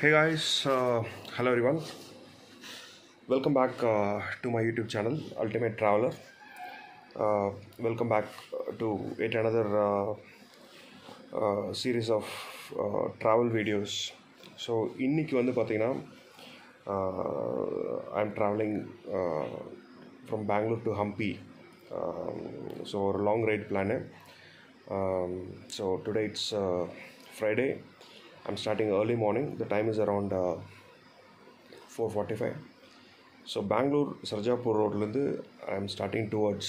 Hey guys, hello everyone. Welcome back to my YouTube channel, Ultimate Traveler. Welcome back to yet another series of travel videos. So, இன்னைக்கு வந்து பார்த்தீங்கன்னா I'm traveling from Bangalore to Hampi. So, ஒரு long ride plan. So, today it's Friday. I'm starting early morning. The time is around 4:45. So Bangalore Sarjapur Road I'm starting towards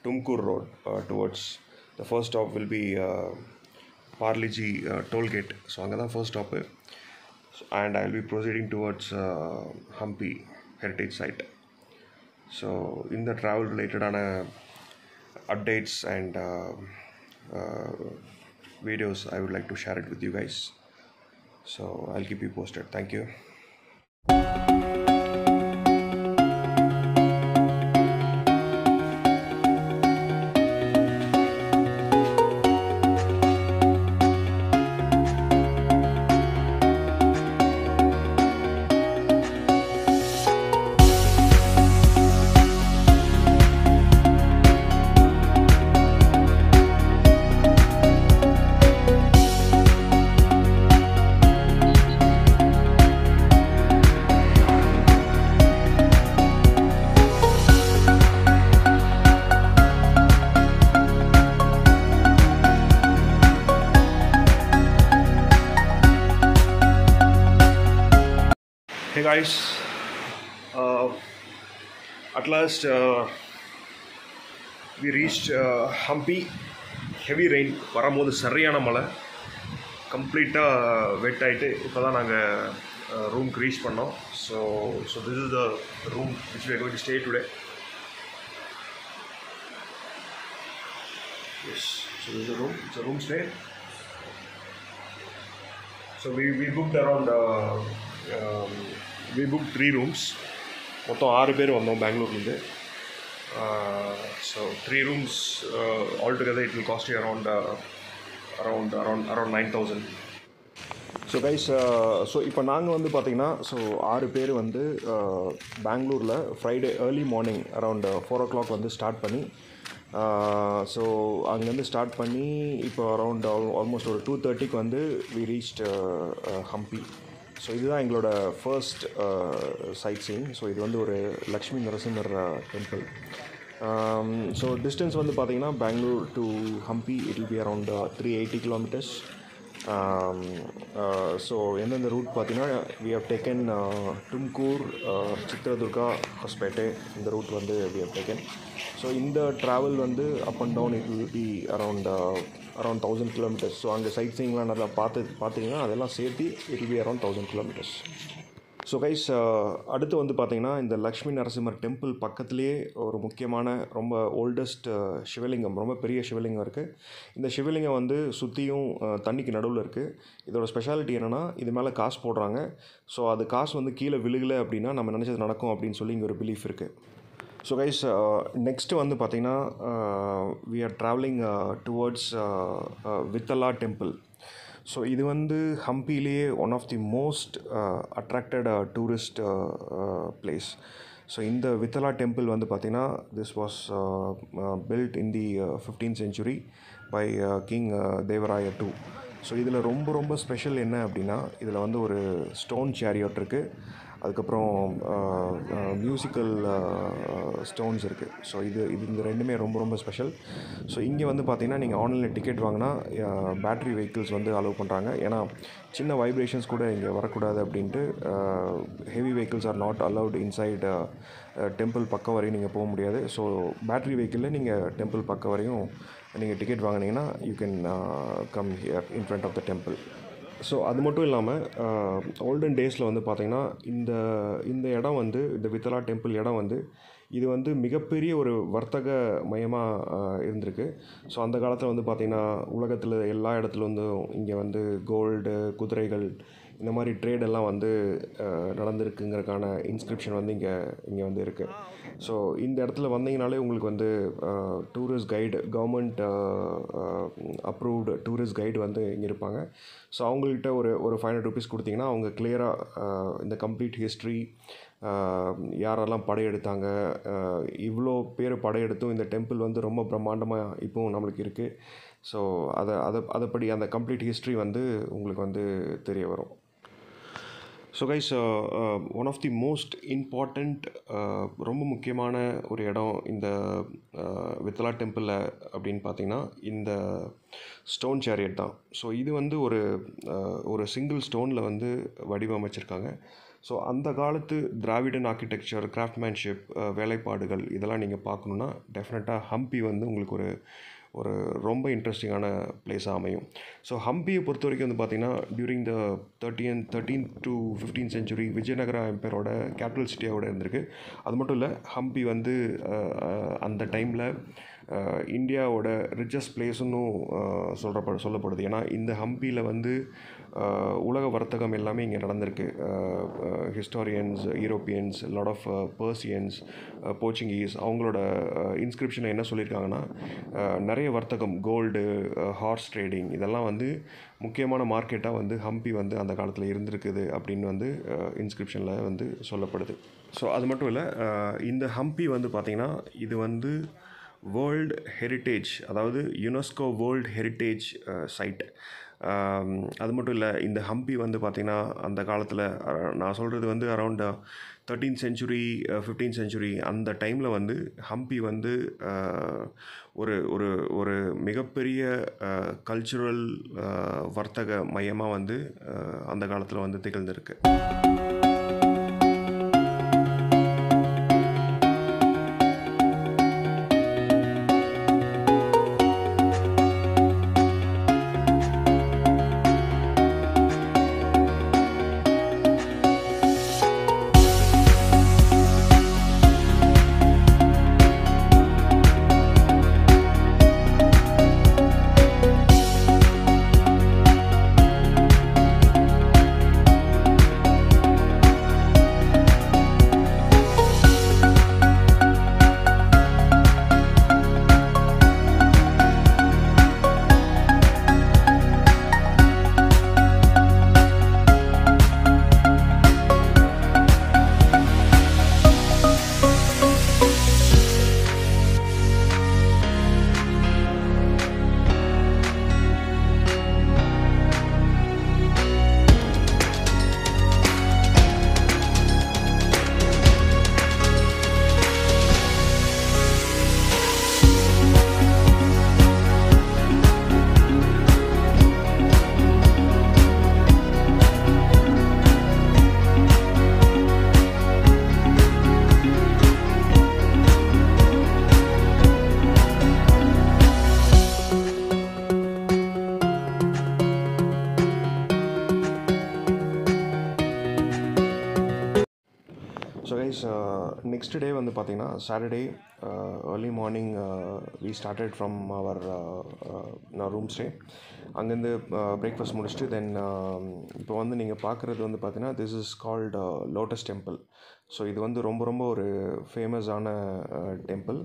Tumkur Road. Towards the first stop will be Parliji toll gate. So angada first stop and I'll be proceeding towards Hampi heritage site. So in the travel related updates and videos I would like to share it with you guys. So I'll keep you posted. Thank you. Hey guys, at last we reached Hampi. Heavy rain, வரும்போது சரியான மழை, கம்ப்ளீட்டாக வெட் ஆகிட்டு இப்போ தான் நாங்கள் ரூம்க்கு reach பண்ணோம். So this is the room which we are going to stay today. Yes, so this is the room. It's a room stay. So we booked around we booked 3 rooms. மொத்தம் 6 பேர் வந்தோம் பெங்களூர்லேருந்து. So 3 rooms altogether it will cost you around 9,000. So guys, so இப்போ நாங்கள் வந்து பார்த்திங்கன்னா 6 பேர் வந்து பெங்களூரில் Friday early morning around 4 o'clock வந்து ஸ்டார்ட் பண்ணி ஸோ அங்கேருந்து ஸ்டார்ட் பண்ணி இப்போ அரவுண்ட் ஆல்மோஸ்ட் ஒரு 2:30 வந்து வி ரீச்ட் ஹம்பி. ஸோ இதுதான் எங்களோட ஃபர்ஸ்ட் சைட் சீயிங். ஸோ இது வந்து ஒரு Lakshmi Narasimhar temple. So distance வந்து பார்த்திங்கன்னா Bangalore to Hampi it will be around 380 kilometers. So எந்தெந்த ரூட் பார்த்திங்கன்னா we have taken Tumkur, Chitradurga, Hospete, இந்த ரூட் வந்து வி ஹவ் டேக்கன். ஸோ இந்த ட்ராவல் வந்து up and down it will be around 1,000 kilometers. So அங்கே சைட் சீயிங்லாம் நல்லா பார்த்தீங்கன்னா அதெல்லாம் சேர்த்து it will be around 1,000 kilometers. So guys, அடுத்து வந்து பார்த்திங்கன்னா இந்த லக்ஷ்மி நரசிம்மர் டெம்பிள் பக்கத்துலேயே ஒரு முக்கியமான ரொம்ப ஓல்டஸ்ட் சிவலிங்கம், ரொம்ப பெரிய சிவலிங்கம் இருக்குது. இந்த சிவலிங்கம் வந்து சுற்றியும் தண்ணிக்கு நடுவில் இருக்குது. இதோட ஸ்பெஷாலிட்டி என்னென்னா இது மேலே காசு போடுறாங்க. ஸோ அது காசு வந்து கீழே விழுகலை அப்படின்னா நம்ம நினச்சது நடக்கும் அப்படின்னு சொல்லி இங்கே ஒரு பிலீஃப் இருக்குது. ஸோ கைஸ், நெக்ஸ்ட்டு வந்து பார்த்திங்கன்னா we are travelling towards Vittala temple. So இது வந்து ஹம்பிலேயே one of the most attracted tourist place. So இந்த வித்தலா டெம்பிள் வந்து பார்த்திங்கன்னா this was built in the 15th century by king Devaraya II. So இதில் ரொம்ப ஸ்பெஷல் என்ன அப்படின்னா இதில் வந்து ஒரு ஸ்டோன் சேரியட் இருக்குது, அதுக்கப்புறம் மியூசிக்கல் ஸ்டோன்ஸ் இருக்குது. ஸோ இது இந்த ரெண்டுமே ரொம்ப ஸ்பெஷல். ஸோ இங்கே வந்து பார்த்திங்கன்னா நீங்கள் ஆன்லைனில் டிக்கெட் வாங்கினா பேட்ரி வெஹிக்கிள்ஸ் வந்து அலோவ் பண்ணுறாங்க. ஏன்னா சின்ன வைப்ரேஷன்ஸ் கூட இங்கே வரக்கூடாது அப்படின்ட்டு heavy vehicles are not allowed inside temple பக்கம் வரையும் நீங்கள் போக முடியாது. ஸோ பேட்ரி வெஹிக்கிளில் நீங்கள் டெம்பிள் பக்கம் வரையும் நீங்கள் டிக்கெட் வாங்கினீங்கன்னா you can come here in front of the temple. So அது மட்டும் இல்லாமல் ஓல்டன் டேஸில் வந்து பார்த்திங்கன்னா இந்த இடம் வந்து இந்த வித்தலா டெம்பிள் இடம் வந்து இது வந்து மிகப்பெரிய ஒரு வர்த்தக மையமாக இருந்திருக்கு. ஸோ அந்த காலத்தில் வந்து பார்த்திங்கன்னா உலகத்தில் எல்லா இடத்துல வந்து இங்கே வந்து கோல்டு, குதிரைகள் இந்த மாதிரி ட்ரேடெல்லாம் வந்து நடந்திருக்குங்கிறதுக்கான இன்ஸ்கிரிப்ஷன் வந்து இங்கே வந்து இருக்குது. ஸோ இந்த இடத்துல வந்தீங்கனாலே உங்களுக்கு வந்து tourist guide, government approved tourist guide வந்து இங்கே இருப்பாங்க. ஸோ அவங்கள்கிட்ட ஒரு 500 ருபீஸ் கொடுத்தீங்கன்னா அவங்க கிளியராக இந்த கம்ப்ளீட் ஹிஸ்ட்ரி, யாரெல்லாம் படையெடுத்தாங்க, இவ்வளோ பேர் படையெடுத்தும் இந்த டெம்பிள் வந்து ரொம்ப பிரம்மாண்டமாக இப்போவும் நம்மளுக்கு இருக்குது. ஸோ அதைப்படி அந்த கம்ப்ளீட் ஹிஸ்ட்ரி வந்து உங்களுக்கு வந்து தெரிய வரும். So guys, one of the most important, ரொம்ப முக்கியமான ஒரு இடம் இந்த வித்தலா டெம்பிளில் அப்படின்னு பார்த்தீங்கன்னா இந்த ஸ்டோன் சேரியட் தான். ஸோ இது வந்து ஒரு சிங்கிள் ஸ்டோனில் வந்து வடிவமைச்சிருக்காங்க. ஸோ அந்த காலத்து திராவிடன் ஆர்கிடெக்சர், கிராஃப்ட்மேன்ஷிப், வேலைப்பாடுகள் இதெல்லாம் நீங்கள் பார்க்கணுன்னா டெஃபினட்டாக ஹம்பி வந்து உங்களுக்கு ஒரு ரொம்ப இன்ட்ரெஸ்டிங்கான பிளேஸாக அமையும். ஸோ ஹம்பியை பொறுத்த வரைக்கும் வந்து பார்த்திங்கன்னா during the 13th to 15th century Vijayanagara எம்பையரோட கேபிட்டல் சிட்டியோட இருந்திருக்கு. அது மட்டும் இல்லை, ஹம்பி வந்து அந்த டைமில் இந்தியாவோட ரிச்சஸ்ட் பிளேஸ்ன்னு சொல்லப்படுது. ஏன்னா இந்த ஹம்பியில் வந்து உலக வர்த்தகம் எல்லாமே இங்கே நடந்திருக்கு. Historians, Europeans, lot of Persians, Portuguese, அவங்களோட இன்ஸ்கிரிப்ஷனை என்ன சொல்லியிருக்காங்கன்னா, நிறைய வர்த்தகம், கோல்டு, ஹார்ஸ் ட்ரேடிங் இதெல்லாம் வந்து முக்கியமான மார்க்கெட்டாக வந்து ஹம்பி வந்து அந்த காலத்தில் இருந்திருக்குது அப்படின்னு வந்து இன்ஸ்கிரிப்ஷனில் வந்து சொல்லப்படுது. ஸோ அது மட்டும் இல்லை, இந்த ஹம்பி வந்து பார்த்திங்கன்னா இது வந்து வேர்ல்டு ஹெரிட்டேஜ், அதாவது யுனெஸ்கோ வேர்ல்டு ஹெரிட்டேஜ் சைட். அது மட்டும் இல்லை, இந்த ஹம்பி வந்து பார்த்திங்கன்னா அந்த காலத்தில் நான் சொல்கிறது வந்து around 13th century 15th century அந்த டைமில் வந்து ஹம்பி வந்து ஒரு மிகப்பெரிய கல்ச்சுரல் வர்த்தக மையமாக வந்து அந்த காலத்தில் வந்து திகழ்ந்திருக்கு. ஸோ கைஸ், நெக்ஸ்ட் டே வந்து பார்த்திங்கன்னா Saturday early morning we started from our room stay. அங்கேருந்து பிரேக்ஃபாஸ்ட் முடிச்சுட்டு தென் இப்போ வந்து நீங்கள் பார்க்குறது வந்து பார்த்திங்கன்னா this is called lotus temple. So இது வந்து ரொம்ப ஒரு ஃபேமஸான டெம்பிள்.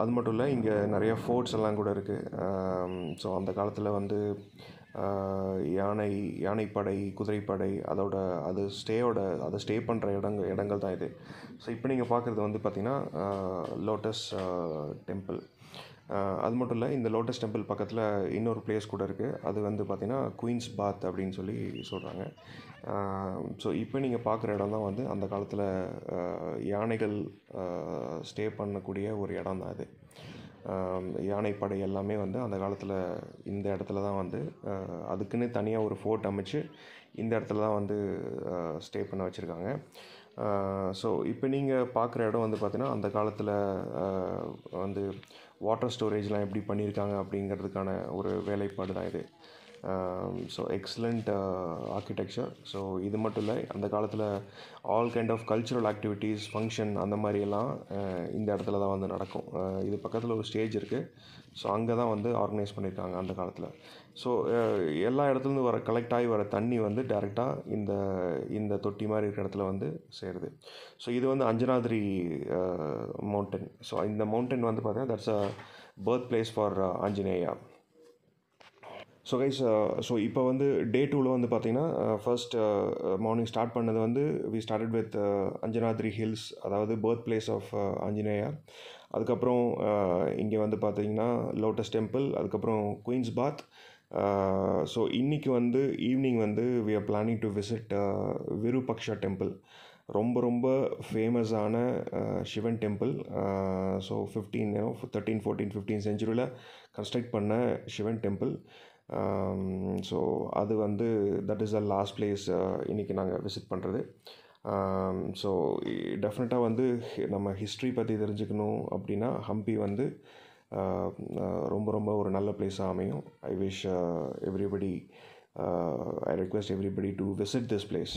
அது மட்டும் இல்லை, இங்கே நிறைய ஃபோர்ட்ஸ் எல்லாம் கூட இருக்குது. ஸோ அந்த காலத்தில் வந்து யானைப்படை, குதிரைப்படை, அதை ஸ்டே பண்ணுற இடங்கள் தான் இது. ஸோ இப்போ நீங்கள் பார்க்குறது வந்து பார்த்திங்கன்னா லோட்டஸ் டெம்பிள். அது மட்டும் இல்லை, இந்த லோட்டஸ் டெம்பிள் பக்கத்தில் இன்னொரு பிளேஸ் கூட இருக்குது. அது வந்து பார்த்திங்கன்னா குயின்ஸ் பாத் அப்படின்னு சொல்லி சொல்கிறாங்க. ஸோ இப்போ நீங்கள் பார்க்குற இடம் தான் வந்து அந்த காலத்தில் யானைகள் ஸ்டே பண்ணக்கூடிய ஒரு இடம் தான் அது. யானைப்படை எல்லாமே வந்து அந்த காலத்தில் இந்த இடத்துல தான் வந்து அதுக்குன்னு தனியாக ஒரு ஃபோர்ட் அமைச்சு இந்த இடத்துல தான் வந்து ஸ்டே பண்ண வச்சுருக்காங்க. ஸோ இப்போ நீங்கள் பார்க்குற இடம் வந்து பார்த்திங்கன்னா அந்த காலத்தில் வந்து வாட்டர் ஸ்டோரேஜ்லாம் எப்படி பண்ணியிருக்காங்க அப்படிங்கிறதுக்கான ஒரு வேலைப்பாடு தான் இது. So excellent architecture. ஸோ இது மட்டும் இல்லை, அந்த காலத்தில் all kind of cultural activities, function அந்த மாதிரியெல்லாம் இந்த இடத்துல தான் வந்து நடக்கும். இது பக்கத்தில் ஒரு ஸ்டேஜ் இருக்குது. ஸோ அங்கே தான் வந்து ஆர்கனைஸ் பண்ணியிருக்காங்க அந்த காலத்தில். ஸோ எல்லா இடத்துலேருந்து கலெக்ட் ஆகி வர தண்ணி வந்து டேரெக்டாக இந்த தொட்டி மாதிரி இருக்கிற இடத்துல வந்து சேருது. ஸோ இது வந்து அஞ்சனாத்ரி மவுண்டன். ஸோ இந்த மவுண்டன் வந்து பார்த்தீங்கன்னா that's a birth place for Anjaneya. So guys, so இப்போ வந்து டே 2வில் வந்து பார்த்திங்கன்னா ஃபர்ஸ்ட் மார்னிங் ஸ்டார்ட் பண்ணது வந்து we started with Anjanadri hills, அதாவது பர்த் பிளேஸ் ஆஃப் ஆஞ்சநேயா. அதுக்கப்புறம் இங்கே வந்து பார்த்திங்கன்னா லோட்டஸ் டெம்பிள், அதுக்கப்புறம் குயின்ஸ் பாத். ஸோ இன்றைக்கி வந்து ஈவினிங் வந்து we are planning to visit Virupaksha temple. ரொம்ப ரொம்ப ஃபேமஸான சிவன் டெம்பிள். ஸோ 13, 14, 15 செஞ்சுரியில் கன்ஸ்ட்ரக்ட் பண்ண சிவன் டெம்பிள். ஸோ அது வந்து that is the last place இன்றைக்கி நாங்கள் விசிட் பண்ணுறது. ஸோ டெஃபினட்டாக வந்து நம்ம ஹிஸ்ட்ரி பற்றி தெரிஞ்சுக்கணும் அப்படின்னா ஹம்பி வந்து ரொம்ப ரொம்ப ஒரு நல்ல பிளேஸாக அமையும். I wish everybody, I request everybody to visit this place.